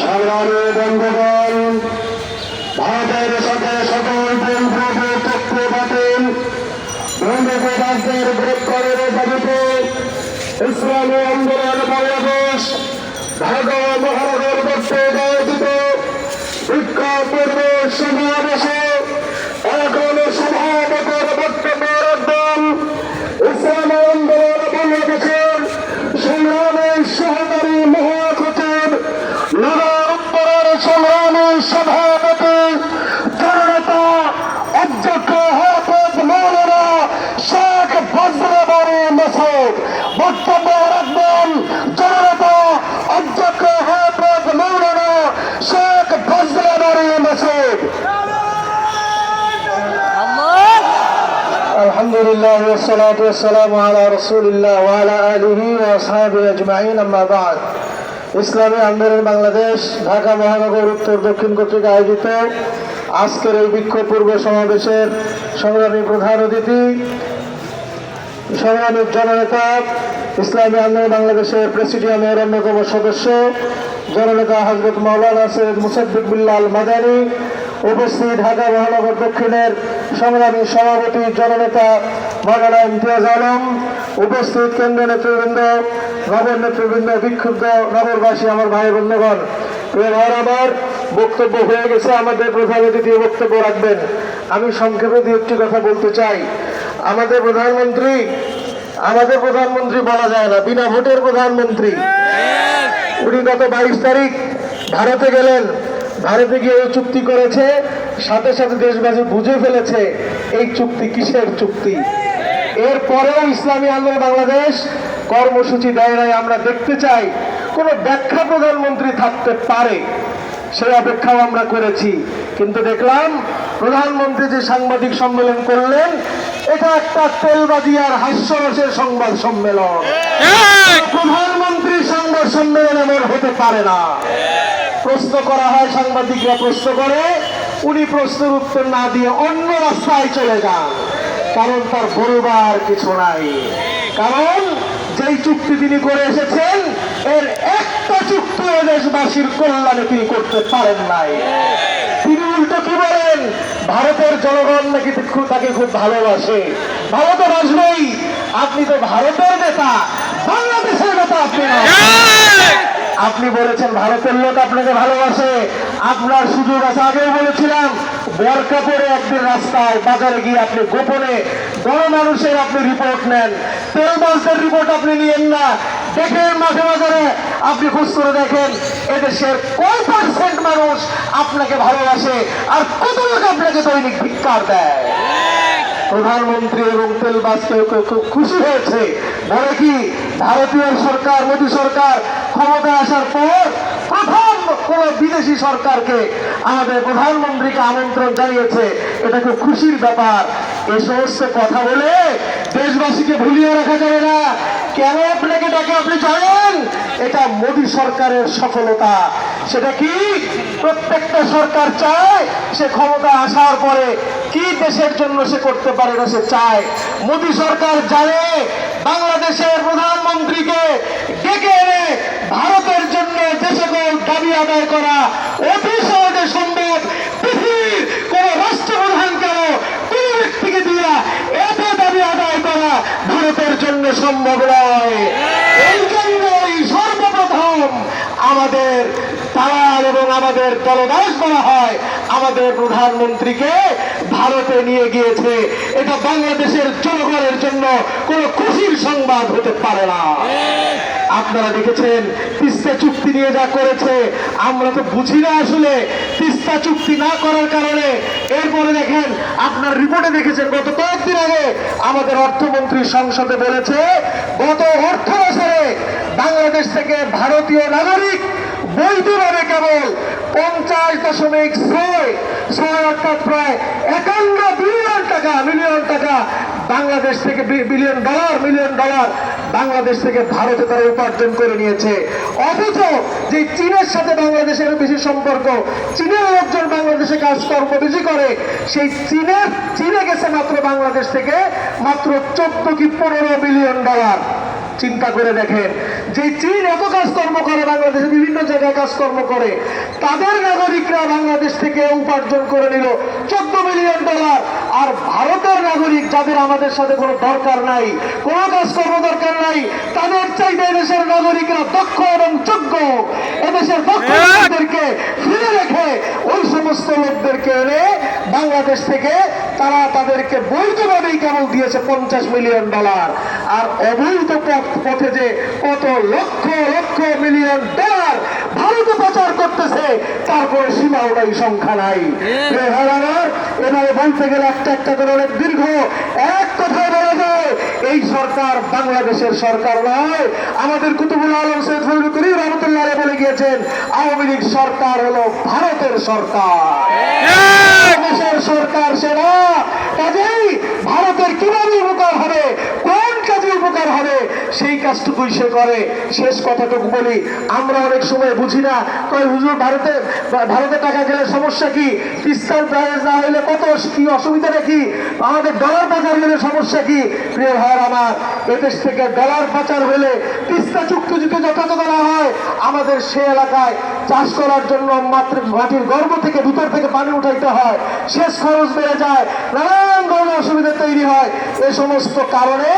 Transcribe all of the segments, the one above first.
সংগ্রামী বন্ধুগণ, ভারতের সাথে সকল বন্ধুদের তথ্য বাতিল বন্ধুবাসদের গ্রেপ্তারের দাবিতে ইসলামী আন্দোলন বাংলাদেশ ঢাকা মহানগর কর্তৃক আয়োজিত বিক্ষোভ পূর্বে সমাবেশে এখন সভাপতির বক্তব্য রাখবেন ইসলামী আন্দোলন বাংলাদেশের সংগ্রামী সহকারী মহাসচিব নগর উত্তরের সংগ্রামী সভাপতি জননেতা অধ্যক্ষ হাফেজ মৌলানা শেখ ফজলে বারী মাসুদ। বক্তব্য রাখবেন জননেতা অধ্যক্ষ হাফেজ মৌলানা শেখ ফজলে বারী মাসুদ। আলহামদুলিল্লাহ ওয়াসসালাতু ওয়াসসালামু আলা রাসূলিল্লাহ ওয়া আলা আলিহি ওয়া আসহাবিহি আজমাইন, আম্মা বা'দ। ইসলামী আন্দোলন বাংলাদেশ ঢাকা মহানগর উত্তর দক্ষিণ কর্তৃক আয়োজিত আজকের এই বিক্ষোভ পূর্ব সমাবেশের সংগ্রামী প্রধান অতিথি, সংগ্রামী জননেতা, ইসলামী আন্দোলন বাংলাদেশের প্রেসিডিয়ামের অন্যতম সদস্য জননেতা হযরত মাওলানা সৈয়দ মুসাদ্দিক বিল্লাহ আল মাদানী, উপস্থিত ঢাকা মহানগর দক্ষিণের সংগ্রামী সভাপতি জননেতা মাওলানা ইমতিয়াজ আলম, উপস্থিত কেন্দ্রীয় নেতৃবৃন্দ, নগর নেতৃবৃন্দ, বিক্ষুব্ধ নগরবাসী, আমার ভাই বন্ধুগণ, প্রিয় ভাইরা, আমার বক্তব্য হয়ে গেছে। আমাদের প্রধান অতিথি বক্তব্য রাখবেন। আমি সংক্ষেপে দু একটি কথা বলতে চাই। আমাদের প্রধানমন্ত্রী বলা যায় না, বিনা ভোটের প্রধানমন্ত্রী। উনি গত 22 তারিখ ভারতে গেলেন। ভারতে গিয়ে এই চুক্তি করেছে, সাথে সাথে দেশবাসী বুঝে ফেলেছে এই চুক্তি কিসের চুক্তি। এরপরেও ইসলামী আন্দোলন বাংলাদেশ কর্মসূচি দেয় নাই। আমরা দেখতে চাই কোন ব্যাখ্যা প্রধানমন্ত্রী থাকতে পারে, সেই অপেক্ষাও আমরা করেছি। কিন্তু দেখলাম প্রধানমন্ত্রী যে সাংবাদিক সম্মেলন করলেন, এটা একটা তেলবাজি আর হাস্যরসের সংবাদ সম্মেলন। প্রধানমন্ত্রী সংবাদ সম্মেলন এমন হতে পারে না। প্রশ্ন করা হয়, সাংবাদিকরা প্রশ্ন করে, উনি প্রশ্নের উত্তর না দিয়ে অন্য রাস্তায় চলে যান, কারণ তার বলবার কিছু নাই। কারণ যেই চুক্তি তিনি করে এসেছেন, এর একটা চুক্তি দেশবাসীর কল্যাণে তিনি করতে পারেন নাই। তিনি উল্টো কি বলেন, ভারতের জনগণ নাকি তাকে খুব ভালোবাসে। ভালো তো বাসবেই, আপনি তো ভারতের নেতা, বাংলাদেশের নেতা আপনি না। আপনি বলেছেন ভারতের লোক আপনাকে ভালোবাসে, আপনার সুযোগ আছে। আগেও বলেছিলাম, বোরকা পরে একদিন রাস্তায় বাজারে গিয়ে আপনি গোপনে গণমানুষের আপনি রিপোর্ট নেন, তেলবাসদের রিপোর্ট আপনি নিয়েন না। দেখেন মাঝে মাঝে আপনি খোঁজ করে দেখেন, এদেশের কয় % মানুষ আপনাকে ভালোবাসে আর কত লোক আপনাকে দৈনিক ধিক্কার দেয়। প্রধানমন্ত্রী এবং তেলবাস কেউ খুব খুশি হয়েছে, বলে কি ভারতীয় সরকার, মোদী সরকার ক্ষমতায় আসার পর প্রথম কোন বিদেশি সরকারকে আমাদের প্রধানমন্ত্রীকে আমন্ত্রণ জানিয়েছে। এটা খুব খুশির ব্যাপার। এই সমস্ত কথা বলে দেশবাসীকে ভুলিয়ে রাখা যাবে না। কেন আপনাকে ডাকে আপনি জানেন? এটা মোদী সরকারের সফলতা। সেটা কি? প্রত্যেকটা সরকার চায় সে ক্ষমতা আসার পরে কি দেশের জন্য সে করতে পারে না, সে চায়। মোদী সরকার জানে বাংলাদেশের প্রধানমন্ত্রীকে ডেকে এনে ভারতের জন্য যে সকল দাবি আদায় করা অতি সহজে সম্ভব। পৃথিবীর কোন রাষ্ট্রপ্রধান কেন কোন ব্যক্তিকে দিয়া এত দাবি আদায় করা ভারতের জন্য সম্ভব নয়। এই জন্যই সর্বপ্রথম আমাদের দালাল এবং আমাদের দলদাস করা হয়, আমাদের প্রধানমন্ত্রীকে ভারতে নিয়ে গিয়েছে। এটা বাংলাদেশের জনগণের জন্য কোনো খুশির সংবাদ হতে পারে না। আপনারা দেখেছেন তিস্তা চুক্তি নিয়ে যা করেছে, আমরা তো বুঝি না আসলে তিস্তা চুক্তি না করার কারণে। এরপরে দেখেন, আপনার রিপোর্টে দেখেছেন গত কয়েকদিন আগে আমাদের অর্থমন্ত্রী সংসদে বলেছে, গত অর্থ বছরে বাংলাদেশ থেকে ভারতীয় নাগরিক বৈধভাবে কেবল 50.6 অর্থাৎ প্রায় 51 মিলিয়ন টাকা বাংলাদেশ থেকে, মিলিয়ন ডলার বাংলাদেশ থেকে ভারতে তারা উপার্জন করে নিয়েছে। অথচ যে চীনের সাথে বাংলাদেশের বেশি সম্পর্ক, চীনের লোকজন বাংলাদেশে কাজকর্ম বেশি করে, সেই চীনে গেছে মাত্র বাংলাদেশ থেকে মাত্র 14 কি 15 মিলিয়ন ডলার। চিন্তা করে দেখেন, যে চীন এত কাজকর্ম করে, বাংলাদেশে বিভিন্ন জায়গায় কাজকর্ম করে, তাদের নাগরিকরা বাংলাদেশ থেকে উপার্জন করে নিল $14 মিলিয়ন। আর ভারতের নাগরিক যাদের আমাদের সাথে কোনো দরকার নাই, কোনো কাজকর্ম দরকার নাই, তাদের চাইতে দেশের নাগরিকরা দক্ষ এবং যোগ্য, এদেশের দক্ষ লোকদেরকে ফিরে রেখে ওই সমস্ত লোকদেরকে এনে বাংলাদেশ থেকে তারা তাদেরকে বৈধভাবেই কেবল দিয়েছে $50 মিলিয়ন। আর অবৈধ পথে যে কত লক্ষ লক্ষ মিলিয়ন ডলার ভারতে পাচার করতেছে তার কোনো সীমাও নাই, সংখ্যা নাই। এভাবে বলতে গেলে একটা একটা করে অনেক দীর্ঘ। এক কথায় বলা যায়, এই সরকার বাংলাদেশের সরকার নয়। আমাদের কুতুবুল আলম সৈয়দ ফজলুল করিম রহমতুল্লাহ আলাইহি বলে গিয়েছেন, আওয়ামী লীগ সরকার হলো ভারতের সরকার, দেশের সরকার সেনা। কাজেই ভারতের কিভাবে উপকার হবে, কোন কাজে উপকার হবে, সেই কাজটুকুই সে করে। শেষ কথাটুকু বলি, আমরা অনেক সময় বুঝি না, কয় হুজুর ভারতে টাকা গেলে সমস্যা কি, তিস্তার ব্যারেজ না হইলে কত কি অসুবিধাটা কি, আমাদের ডলার পাচার হলে সমস্যা কি? প্রিয় ভাইয়ের আমার, এদেশ থেকে ডলার পাচার হলে তিস্তা চুক্তি যদি যথাযথ করা হয়, আমাদের সে এলাকায় চাষ করার জন্য মাটির গর্ভ থেকে ভিতর থেকে পানি উঠাইতে হয়, শেষ খরচ বেড়ে যায়, নানান ধরনের অসুবিধা তৈরি হয়। এ সমস্ত কারণে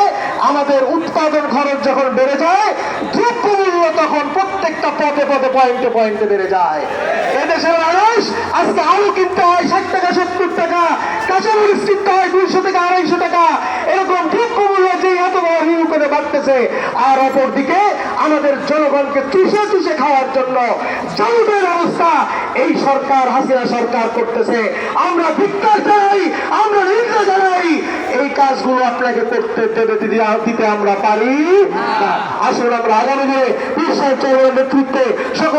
আমাদের উৎপাদন খরচ যখন বেড়ে যায়, দ্রব্যমূল্য তখন প্রত্যেকটা পথে পথে পয়েন্টে পয়েন্টে বেড়ে যায়। এদেশের মানুষ আজকে আলু কিনতে হয় 60 টাকা 70 টাকা, কাঁচামরিচ কিনতে হয় 200 থেকে 250 টাকা, এরকম দ্রব্যমূল্য যে এত বড় হিউ করে বাড়তেছে। আর অপরদিকে আমাদের জনগণকে চুষে চুষে খাওয়ার জন্য জলটের ব্যবস্থা এই সরকার, হাসিনা সরকার করতেছে। আমরা ধিক্কার জানাই, আমরা নিন্দা জানাই। এই কাজগুলো আপনাকে করতে দিতে আমরা পারি না। আসলে আমরা আগামী দিনে ঈশ্বর চৌধুরীর নেতৃত্বে সকল